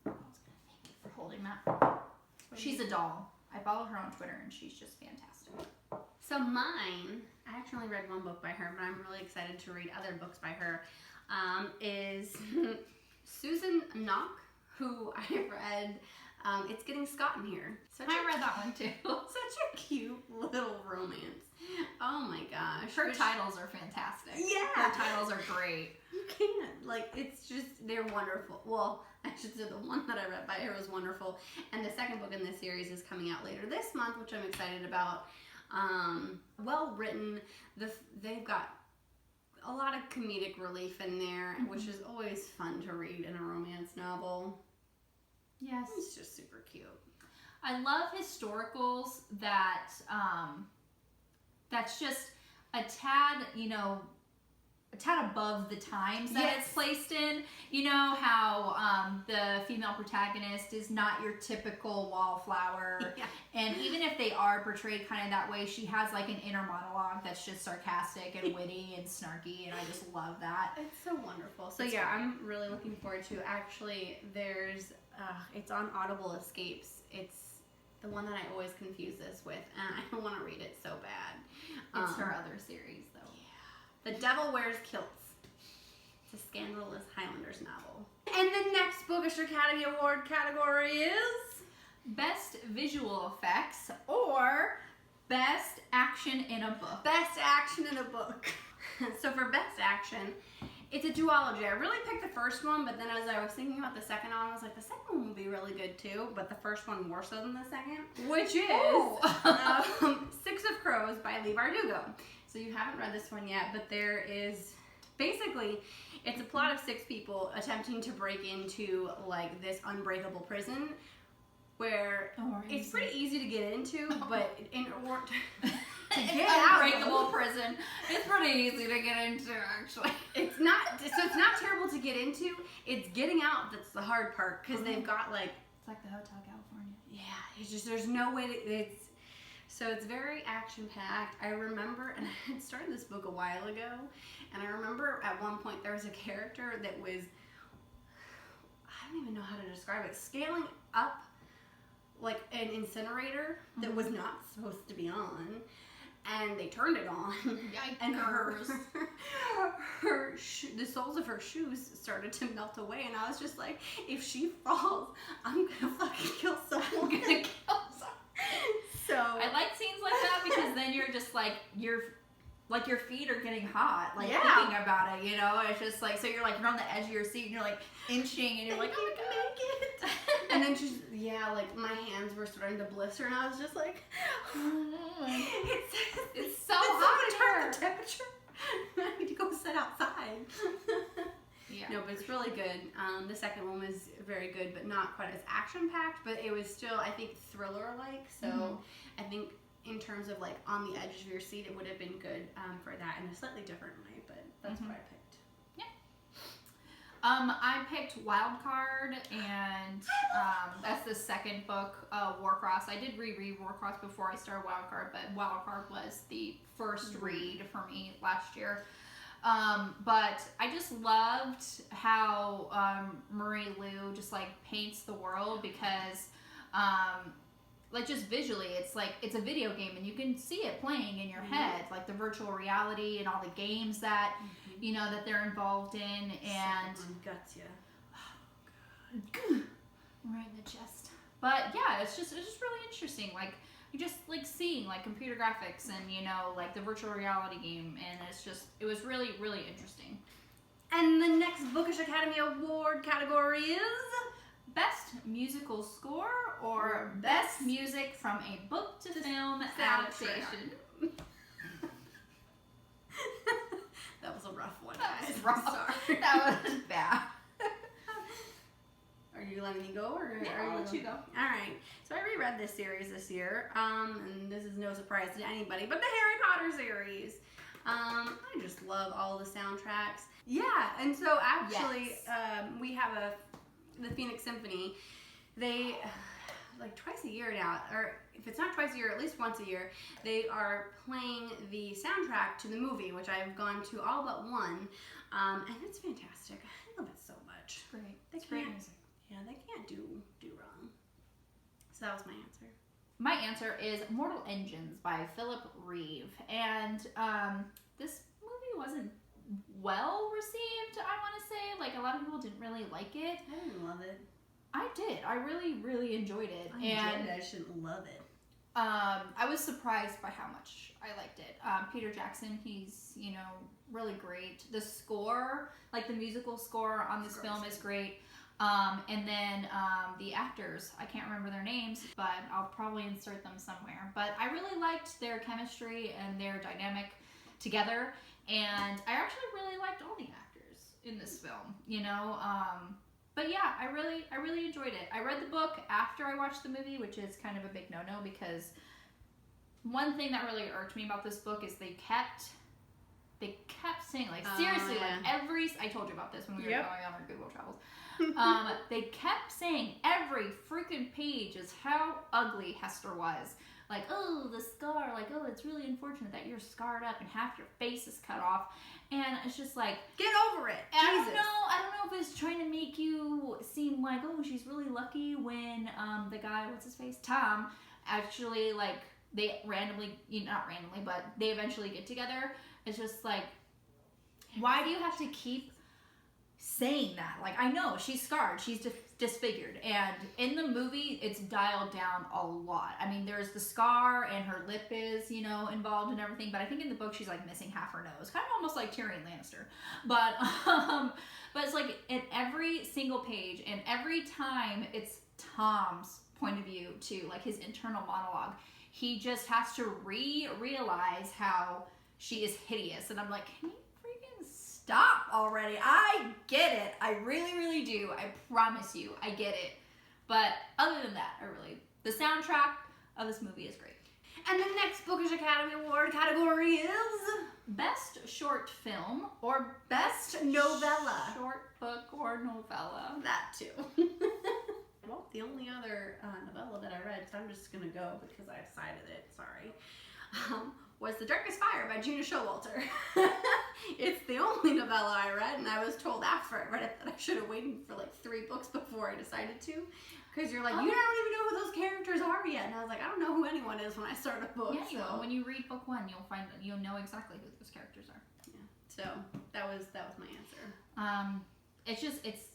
you for holding that. She's a doll. I follow her on Twitter, and she's just fantastic. So mine, I actually only read 1 book by her, but I'm really excited to read other books by her, is Susan Knock, who I read It's Getting Scott in Here. I read that one too. Such a cute little romance. Oh my gosh. Her titles are fantastic. Yeah. Her titles are great. You can't. Like, it's just, they're wonderful. Well, I should say the one that I read by her was wonderful. And the second book in this series is coming out later this month, which I'm excited about. Well written. They've got a lot of comedic relief in there, which is always fun to read in a romance novel. Yes. It's just super cute. I love historicals that, that's just a tad, a tad above the times that it's placed in. You know how the female protagonist is not your typical wallflower. Yeah. And even if they are portrayed kind of that way, she has like an inner monologue that's just sarcastic and witty and snarky, and I just love that. It's so wonderful. So yeah, I'm really looking forward to, actually, there's, it's on Audible Escapes. It's the one that I always confuse this with, and I don't want to read it so bad. It's her other series, though. Yeah. The Devil Wears Kilts. It's a scandalous Highlanders novel. And the next Bookish Academy Award category is... Best Visual Effects or Best Action in a Book. Best Action in a Book. So for Best Action, it's a duology. I really picked the first one, but then as I was thinking about the second one, I was like, the second one will be really good too, but the first one more so than the second, which is Six of Crows by Leigh Bardugo. So you haven't read this one yet, but there is, basically, it's a plot of 6 people attempting to break into like this unbreakable prison where it's pretty easy to get into, but in order get out of. Unbreakable prison. It's pretty easy to get into, actually. It's not terrible to get into. It's getting out that's the hard part, because they've got like. It's like the Hotel California. Yeah, it's just there's no way to. It's very action packed. I remember, and I had started this book a while ago, and I remember at one point there was a character that was. I don't even know how to describe it. Scaling up like an incinerator that was not supposed to be on, and they turned it on. Yikers. And the soles of her shoes started to melt away, and I was just like, if she falls, I'm gonna fucking kill someone. So I like scenes like that, because then you're just like your feet are getting hot, like Yeah. thinking about it, you know. It's just like, so you're on the edge of your seat and you're like inching and you're like, oh my god. make it. And then just like my hands were starting to blister, and I was just like, It's so hot in turn here. the temperature. I need to go sit outside. Yeah. No, but it's really good. The second one was very good, but not quite as action packed. But it was still, I think, thriller like. So I think in terms of like on the edge of your seat, it would have been good for that in a slightly different way. But that's what I picked. I picked Wildcard, and that's the second book, Warcross. I did reread Warcross before I started Wildcard, but Wildcard was the first read for me last year. But I just loved how Marie Lu just like paints the world, because like just visually it's a video game, and you can see it playing in your head, like the virtual reality and all the games that you know that they're involved in, and guts ya. right in the chest. But yeah, it's just really interesting, like you just like seeing like computer graphics and you know like the virtual reality game, and it was really, really interesting. And the next Bookish Academy Award category is Best Musical Score or Best Music from a Book to Film Adaptation. That was a rough one, That guys. was rough. Sorry. That was bad. Are you letting me go, or Yeah, are I'll let you go. All right. So I reread this series this year, and this is no surprise to anybody, but the Harry Potter series. I just love all the soundtracks. Yeah, and so actually, we have the Phoenix Symphony. They like twice a year now, or if it's not twice a year, at least once a year, they are playing the soundtrack to the movie, which I've gone to all but one, and it's fantastic. I love it so much. Great. It's great music. Yeah, they can't do wrong. So that was my answer. My answer is Mortal Engines by Philip Reeve, and this movie wasn't well received, I want to say. Like, a lot of people didn't really like it. I didn't love it. I did. I really, really enjoyed it. I shouldn't love it. I was surprised by how much I liked it. Peter Jackson, he's, you know, really great. The score, like the musical score on this film is great. And then the actors, I can't remember their names, but I'll probably insert them somewhere. But I really liked their chemistry and their dynamic together. And I actually really liked all the actors in this film, you know. But yeah, I really enjoyed it. I read the book after I watched the movie, which is kind of a big no-no, because one thing that really irked me about this book is they kept saying, like, seriously, like I told you about this when we were going on our Google Travels. They kept saying every freaking page is how ugly Hester was. Like, oh, the scar, like, oh, it's really unfortunate that you're scarred up and half your face is cut off. And it's just like, get over it. I don't know if it's trying to make you seem like, oh, she's really lucky when the guy, what's his face, Tom, actually, like, they randomly, not randomly, but they eventually get together. It's just like, why do you have to keep saying that? Like, I know she's scarred, she's disfigured, and in the movie it's dialed down a lot. I mean, there's the scar and her lip is, you know, involved and everything, but I think in the book she's like missing half her nose, kind of almost like Tyrion Lannister. But it's like in every single page and every time it's Tom's point of view too, like his internal monologue, he just has to realize how she is hideous, and I'm like, can you freaking stop already? I get it. I really, really do. I promise you, I get it. But other than that, the soundtrack of this movie is great. And the next Bookish Academy Award category is Best Short Film or Best Novella. Short Book or Novella. That too. Well, the only other novella that I read, so I'm just gonna go because I cited it. Sorry. Was The Darkest Fire by Gina Showalter. It's the only novella I read, and I was told after I read it that I should have waited for like 3 books before I decided to. Because you're like, you don't even know who those characters are yet. And I was like, I don't know who anyone is when I start a book. Yeah, you will. When you read book 1, you'll know exactly who those characters are. Yeah. So that was my answer.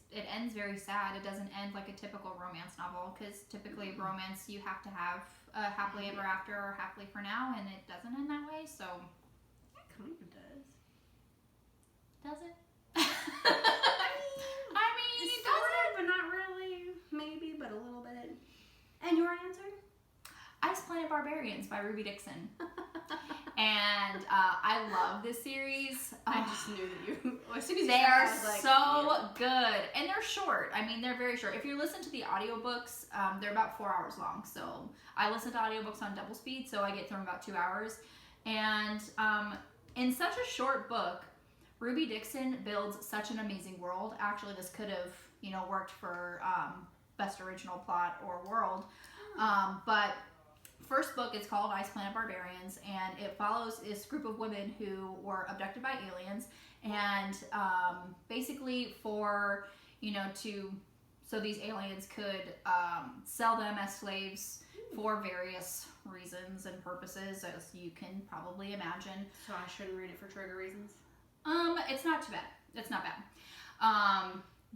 It ends very sad. It doesn't end like a typical romance novel, because typically romance you have to have a happily ever after or happily for now, and it doesn't end that way. So it kind of does. Does it? It does, but not really. Maybe, but a little bit. And your answer? Ice Planet Barbarians by Ruby Dixon. And I love this series. I just knew that you. As soon as you they said are it, I was like, so good, and they're short. I mean, they're very short. If you listen to the audiobooks, they're about 4 hours long. So I listen to audiobooks on double speed, so I get through about 2 hours. And in such a short book, Ruby Dixon builds such an amazing world. Actually, this could have worked for Best Original Plot or World, but. First book is called Ice Planet Barbarians, and it follows this group of women who were abducted by aliens, and basically so these aliens could sell them as slaves for various reasons and purposes, as you can probably imagine. So I shouldn't read it for trigger reasons? It's not too bad. It's not bad.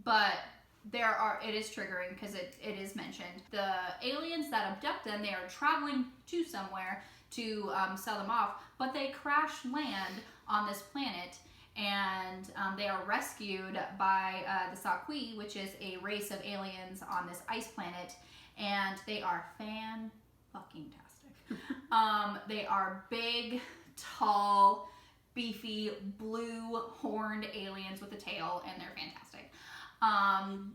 But it is triggering because it is mentioned. The aliens that abduct them, they are traveling to somewhere to sell them off, but they crash land on this planet, and they are rescued by the Saqui, which is a race of aliens on this ice planet, and they are fan-fucking-tastic. They are big, tall, beefy, blue-horned aliens with a tail, and they're fantastic.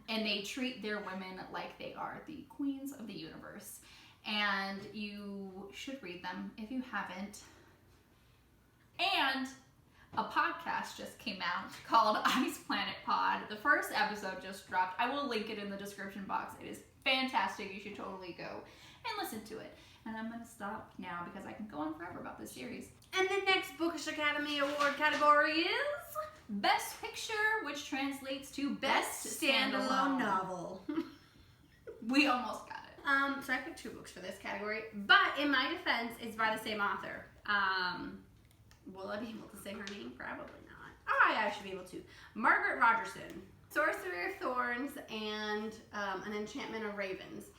And they treat their women like they are the queens of the universe. And you should read them if you haven't. And a podcast just came out called Ice Planet Pod. The first episode just dropped. I will link it in the description box. It is fantastic. You should totally go and listen to it. And I'm going to stop now because I can go on forever about this series. And the next Bookish Academy Award category is Best Picture, which translates to Best Standalone Novel. We almost got it. So I picked 2 books for this category, but in my defense, it's by the same author. Will I be able to say her name? Probably not. Oh, yeah, I should be able to. Margaret Rogerson, Sorcerer of Thorns, and An Enchantment of Ravens.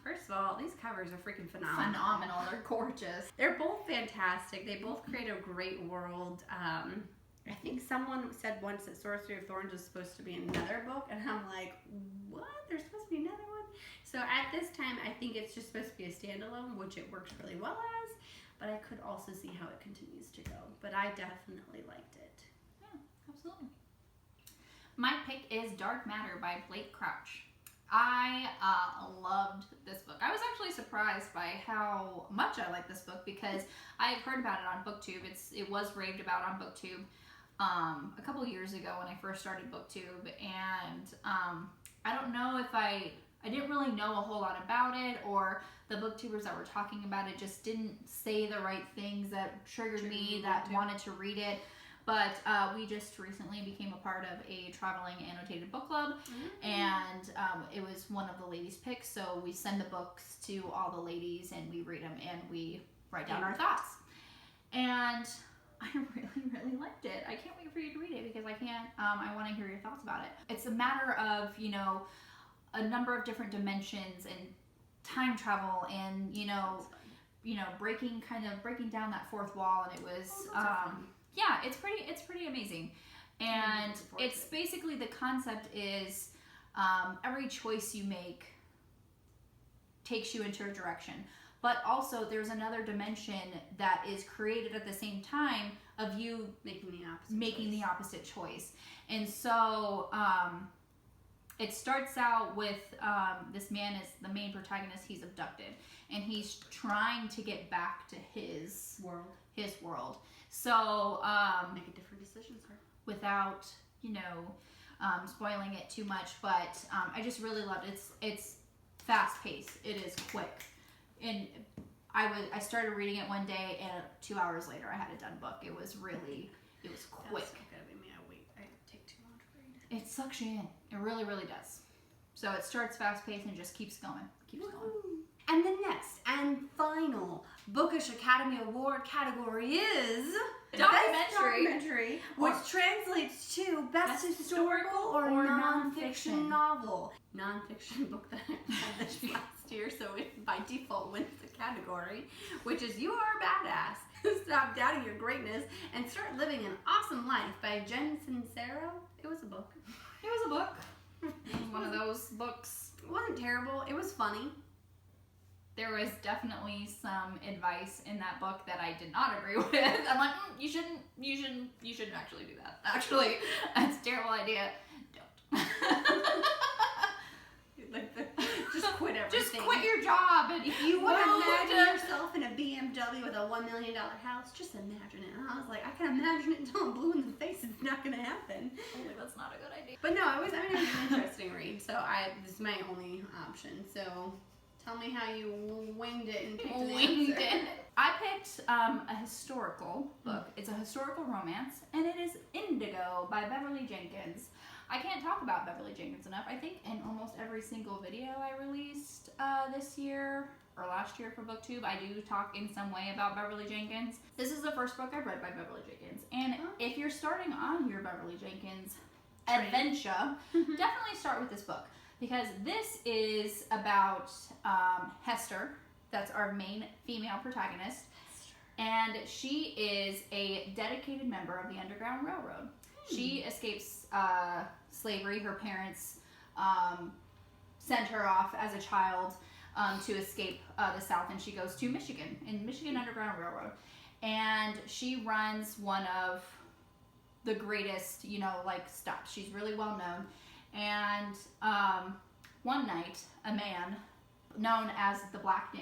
First of all, these covers are freaking phenomenal. They're gorgeous. They're both fantastic. They both create a great world. I think someone said once that Sorcery of Thorns is supposed to be another book, and I'm like, what? There's supposed to be another one? So at this time, I think it's just supposed to be a standalone, which it works really well as, but I could also see how it continues to go. But I definitely liked it. Yeah, absolutely. My pick is Dark Matter by Blake Crouch. I loved this book. I was actually surprised by how much I liked this book because I had heard about it on BookTube. It was raved about on BookTube a couple years ago when I first started BookTube, and I don't know if I didn't really know a whole lot about it, or the booktubers that were talking about it just didn't say the right things that triggered me that wanted to read it. But we just recently became a part of a traveling annotated book club, and it was one of the ladies' picks. So we send the books to all the ladies, and we read them, and we write down our thoughts. And I really, really liked it. I can't wait for you to read it because I want to hear your thoughts about it. It's a matter of, a number of different dimensions and time travel, and breaking down that fourth wall, and it was. Yeah, it's pretty amazing, and it's basically the concept is every choice you make takes you into a direction, but also there's another dimension that is created at the same time of you making the opposite choice, and so It starts out with this man is the main protagonist. He's abducted, and he's trying to get back to his world. So make a different decision, sir. Without spoiling it too much, but I just really loved it. It's fast paced. It is quick, and I started reading it one day, and 2 hours later I had a done book. It was quick. That's so good. I take too long to read. It sucks you in. It really, really does. So it starts fast paced and just keeps going. And the next and final Bookish Academy Award category is Documentary. Best Documentary, which translates to Best Historical or Nonfiction Novel. Nonfiction book that I had this last year, so it by default wins the category, which is You Are a Badass. Stop doubting your greatness and start living an awesome life by Jen Sincero. It was a book. It was a book. It was one of those books. It wasn't terrible. It was funny. There was definitely some advice in that book that I did not agree with. I'm like, you shouldn't actually do that. Actually, that's a terrible idea. Don't. Just quit everything. Just quit your job. And if you want to imagine yourself in a BMW with a $1 million house, just imagine it. And I was like, I can imagine it until I'm blue in the face. It's not going to happen. Only that's not a good idea. But no, it was an interesting read. So this is my only option. So tell me how you winged it and picked an answer. I picked a historical book. It's a historical romance, and it is Indigo by Beverly Jenkins. I can't talk about Beverly Jenkins enough. I think in almost every single video I released this year or last year for BookTube, I do talk in some way about Beverly Jenkins. This is the first book I've read by Beverly Jenkins. And if you're starting on your Beverly Jenkins adventure, definitely start with this book. Because this is about Hester, that's our main female protagonist, and she is a dedicated member of the Underground Railroad. She escapes slavery. Her parents sent her off as a child to escape the South, and she goes to Michigan, in Michigan Underground Railroad. And she runs one of the greatest, stops. She's really well known. And one night, a man known as the Black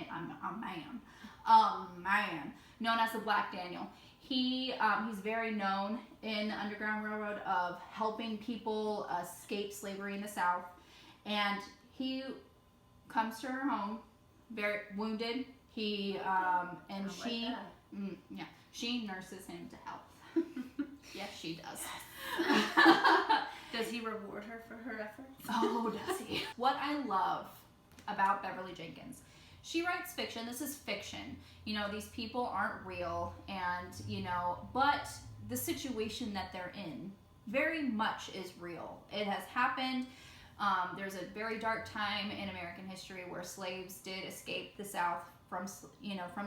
known as the Black Daniel. He's very known in the Underground Railroad of helping people escape slavery in the South. And he comes to her home, very wounded. She nurses him to health. Yes, she does. Does he reward her for her efforts? Oh, does he? What I love about Beverly Jenkins, she writes fiction. This is fiction. These people aren't real, and, but the situation that they're in very much is real. It has happened. There's a very dark time in American history where slaves did escape the South from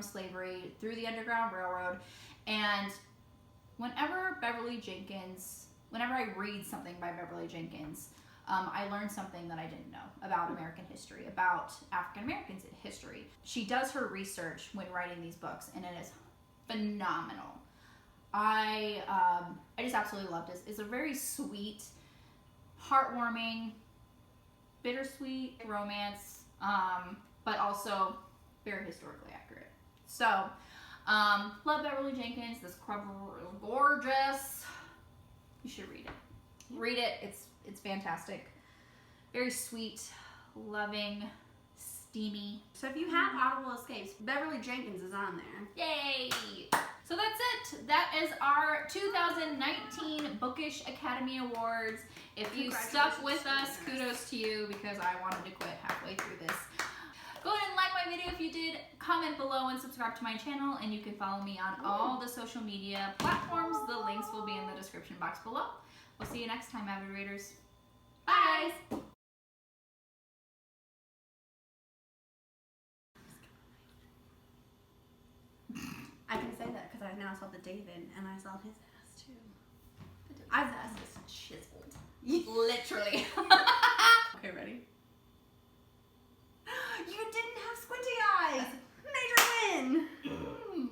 slavery through the Underground Railroad. And whenever I read something by Beverly Jenkins, I learned something that I didn't know about American history, about African Americans in history. She does her research when writing these books, and it is phenomenal. I just absolutely loved it. It's a very sweet, heartwarming, bittersweet romance, but also very historically accurate. So, love Beverly Jenkins. This cover is gorgeous. You should read it. Read it. It's fantastic. Very sweet, loving, steamy. So if you have Audible Escapes, Beverly Jenkins is on there. Yay! So that's it. That is our 2019 Bookish Academy Awards. If you stuck with us, kudos to you, because I wanted to quit halfway through this. Go ahead and like my video if you did, comment below, and subscribe to my channel, and you can follow me on all the social media platforms. The links will be in the description box below. We'll see you next time, avid readers. Bye, guys! I can say that because I now saw the David, and I saw his ass too. His ass is chiseled. Literally. Okay, ready? You didn't have squinty eyes! Major win!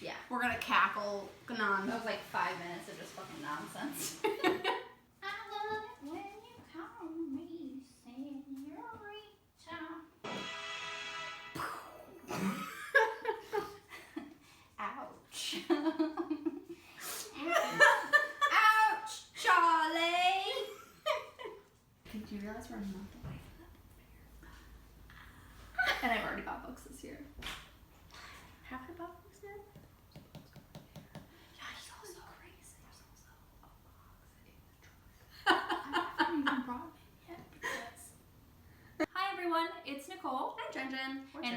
Yeah. We're gonna cackle. That was like 5 minutes of just fucking nonsense. I love it when you call me turn, Jen. Or And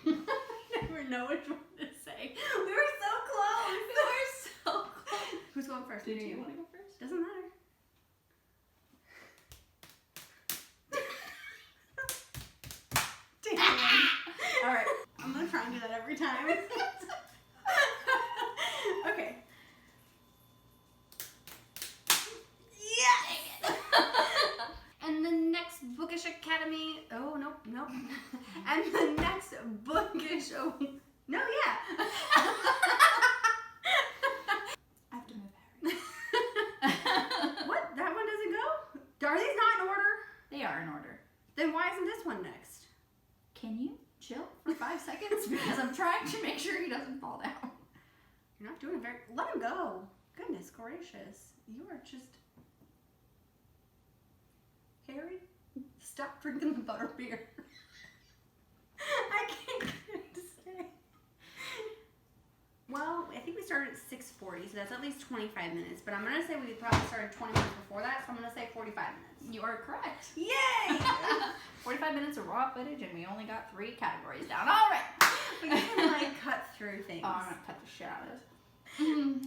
Jen. I never know which one to say. We were so close. we were so close. Who's going first? Did Me or you want to go first? Doesn't matter. Damn. All right. I'm gonna try and do that every time. Okay. Yes. And the next Bookish Academy. Oh nope. And the next Bookish. Oh no, yeah. I have to move Harry. What? That one doesn't go? Are these not in order? They are in order. Then why isn't this one next? Can you chill for 5 seconds? Because I'm trying to make sure he doesn't fall down. You're not doing it very. Let him go. Goodness gracious. You are just. Harry, stop drinking the butterbeer. I can't get it to say. Well, I think we started at 6:40, so that's at least 25 minutes. But I'm going to say we probably started 20 minutes before that, so I'm going to say 45 minutes. You are correct. Yay! 45 minutes of raw footage, and we only got 3 categories down. All right. We can, like, cut through things. Oh, I'm going to cut the shit out of this.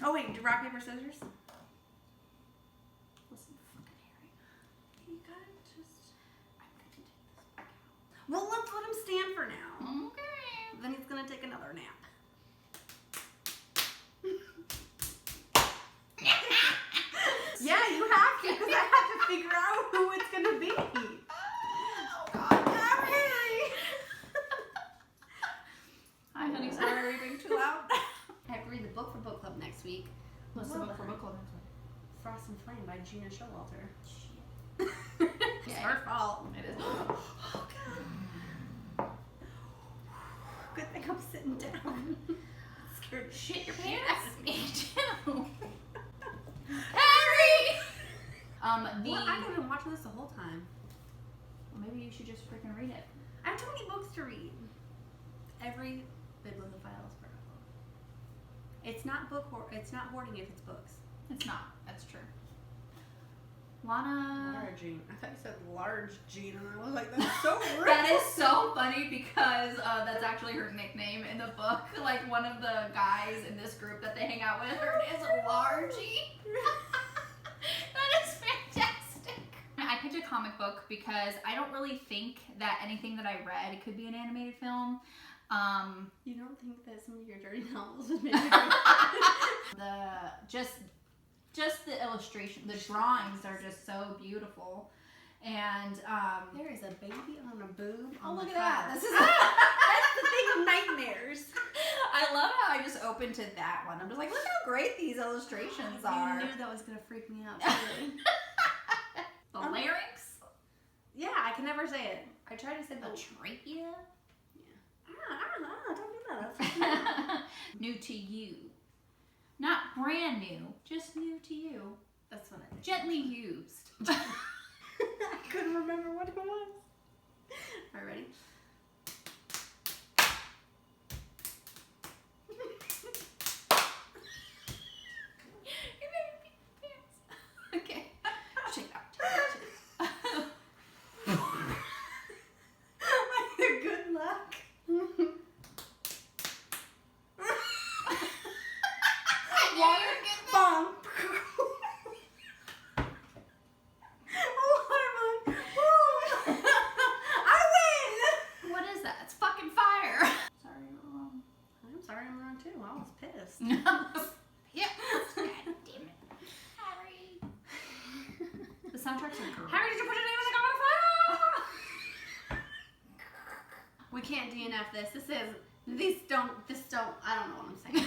Oh, wait, do rock, paper, scissors? Listen, fucking Harry. You gotta just... I'm going to take this back out. Well, let's let him stand for now. Okay. Then he's gonna take another nap. Yeah, you have to, because I have to figure out who it's gonna be. Oh, God. I'm Harry. Hi, honey. Sorry, are you being too loud? I have to read the book for book club next week. What's the book for book club next week? Frost and Flame by Gina Showalter. Shit. It's her fault. It is. Oh, God. Good thing I'm sitting down. Scared Shit your shit pants. out of Me too. Harry! Well, I've been watching this the whole time. Maybe you should just freaking read it. I have too many books to read. Every bibliophile is part of a book. It's not it's not hoarding if it's books. It's not. That's true. Lana. Large Gene. I thought you said large Gene, and I was like, that's so rude. That is so funny because that's actually her nickname in the book. Like one of the guys in this group that they hang out with, her name is Largie. That is fantastic. I picked a comic book because I don't really think that anything that I read could be an animated film. You don't think that some of your dirty novels would make it? Just the illustration, the drawings are just so beautiful. And There is a baby on a boob. oh, on look the at that. cover. This is That's the thing of nightmares. I love how I just opened to that one. I'm just like, look how great these illustrations are. I knew that was gonna freak me out. Too. The larynx, Yeah, I can never say it. I try to say the the. trachea. Don't do that. That's New to you. Not brand new, just new to you. That's what I think. Gently used. I couldn't remember what it was. All right, ready? You made me pee my pants. Okay. Shake it out. Good luck. Water bomb. Watermelon. I win. What is that? It's fucking fire. Sorry, you're wrong. I'm sorry, I'm wrong too. I was pissed. Yeah. God damn it. Harry. The soundtracks are great. Harry, did you put your name in the comment file? We can't DNF this. This don't, I don't know what I'm saying.